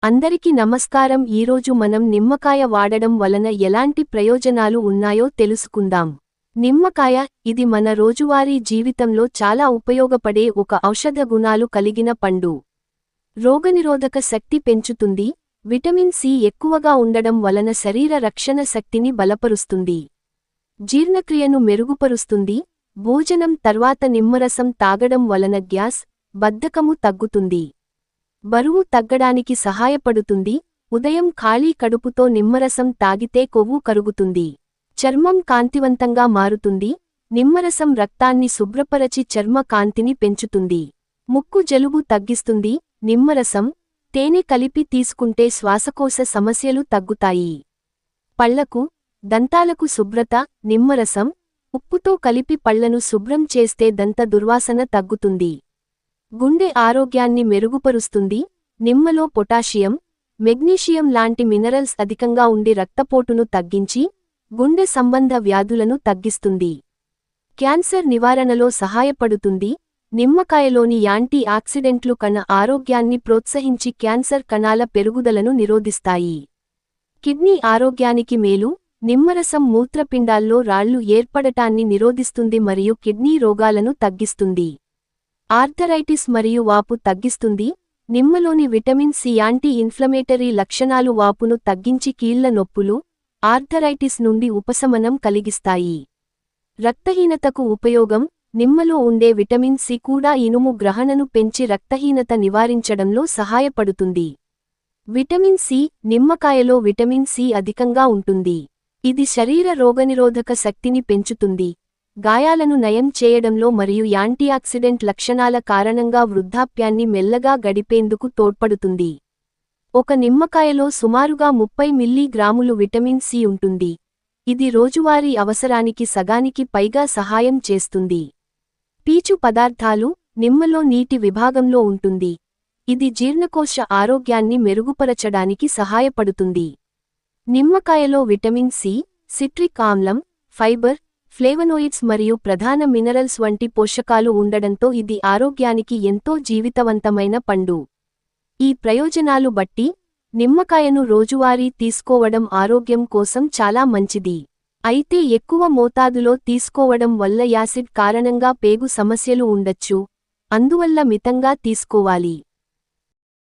అందరికీ నమస్కారం. ఈరోజు మనం నిమ్మకాయ వాడడం వలన ఎలాంటి ప్రయోజనాలు ఉన్నాయో తెలుసుకుందాం. నిమ్మకాయ ఇది మన రోజువారీ జీవితంలో చాలా ఉపయోగపడే ఒక ఔషధ గుణాలు కలిగిన పండు. రోగనిరోధక శక్తి పెంచుతుంది. విటమిన్ సి ఎక్కువగా ఉండడం వలన శరీర రక్షణ శక్తిని బలపరుస్తుంది. జీర్ణక్రియను మెరుగుపరుస్తుంది. భోజనం తర్వాత నిమ్మరసం తాగడం వలన గ్యాస్, బద్ధకము తగ్గుతుంది. బరువు తగ్గడానికి సహాయపడుతుంది. ఉదయం ఖాళీ కడుపుతో నిమ్మరసం తాగితే కొవ్వు కరుగుతుంది. చర్మం కాంతివంతంగా మారుతుంది. నిమ్మరసం రక్తాన్ని శుభ్రపరచి చర్మ కాంతిని పెంచుతుంది. ముక్కు జలుబు తగ్గిస్తుంది. నిమ్మరసం, తేనె కలిపి తీసుకుంటే శ్వాసకోశ సమస్యలు తగ్గుతాయి. పళ్లకు, దంతాలకు శుభ్రత. నిమ్మరసం, ఉప్పుతో కలిపి పళ్లను శుభ్రం చేస్తే దంత దుర్వాసన తగ్గుతుంది. గుండె ఆరోగ్యాన్ని మెరుగుపరుస్తుంది. నిమ్మలో పొటాషియం, మెగ్నీషియం లాంటి మినరల్స్ అధికంగా ఉండి రక్తపోటును తగ్గించి, గుండె సంబంధ వ్యాధులను తగ్గిస్తుంది. క్యాన్సర్ నివారణలో సహాయపడుతుంది. నిమ్మకాయలోని యాంటీ ఆక్సిడెంట్లు కణ ఆరోగ్యాన్ని ప్రోత్సహించి క్యాన్సర్ కణాల పెరుగుదలను నిరోధిస్తాయి. కిడ్నీ ఆరోగ్యానికి మేలు. నిమ్మరసం మూత్రపిండాల్లో రాళ్లు ఏర్పడటాన్ని నిరోధిస్తుంది మరియు కిడ్నీ రోగాలను తగ్గిస్తుంది. ఆర్థరైటిస్ మరియు వాపు తగ్గిస్తుంది. నిమ్మలోని విటమిన్ సి యాంటీ ఇన్ఫ్లమేటరీ లక్షణాలు వాపును తగ్గించి కీళ్ల నొప్పులు, ఆర్థరైటిస్ నుండి ఉపశమనం కలిగిస్తాయి. రక్తహీనతకు ఉపయోగం. నిమ్మలో ఉండే విటమిన్ సి కూడా ఇనుము గ్రహణను పెంచి రక్తహీనత నివారించడంలో సహాయపడుతుంది. Vitamin C. నిమ్మకాయలో విటమిన్ సి అధికంగా ఉంటుంది. ఇది శరీర రోగనిరోధక శక్తిని పెంచుతుంది. గాయాలను నయం చేయడంలో మరియు యాంటీఆక్సిడెంట్ లక్షణాల కారణంగా వృద్ధాప్యాన్ని మెల్లగా గడిపేందుకు తోడ్పడుతుంది. ఒక నిమ్మకాయలో సుమారుగా 30 మిల్లీగ్రాములు విటమిన్ సి ఉంటుంది. ఇది రోజువారీ అవసరానికి సగానికి పైగా సహాయం చేస్తుంది. పీచు పదార్థాలు. నిమ్మలో నీటి విభాగంలో ఉంటుంది. ఇది జీర్ణకోశ ఆరోగ్యాన్ని మెరుగుపరచడానికి సహాయపడుతుంది. నిమ్మకాయలో విటమిన్ సి, సిట్రిక్ ఆమ్లం, ఫైబర్, ఫ్లేవనోయిడ్స్ మరియు ప్రధాన మినరల్స్ వంటి పోషకాలు ఉండడంతో ఇది ఆరోగ్యానికి ఎంతో జీవితవంతమైన పండు. ఈ ప్రయోజనాలు బట్టి నిమ్మకాయను రోజువారీ తీసుకోవడం ఆరోగ్యం కోసం చాలా మంచిది. అయితే ఎక్కువ మోతాదులో తీసుకోవడం వల్ల యాసిడ్ కారణంగా పేగు సమస్యలు ఉండొచ్చు. అందువల్ల మితంగా తీసుకోవాలి.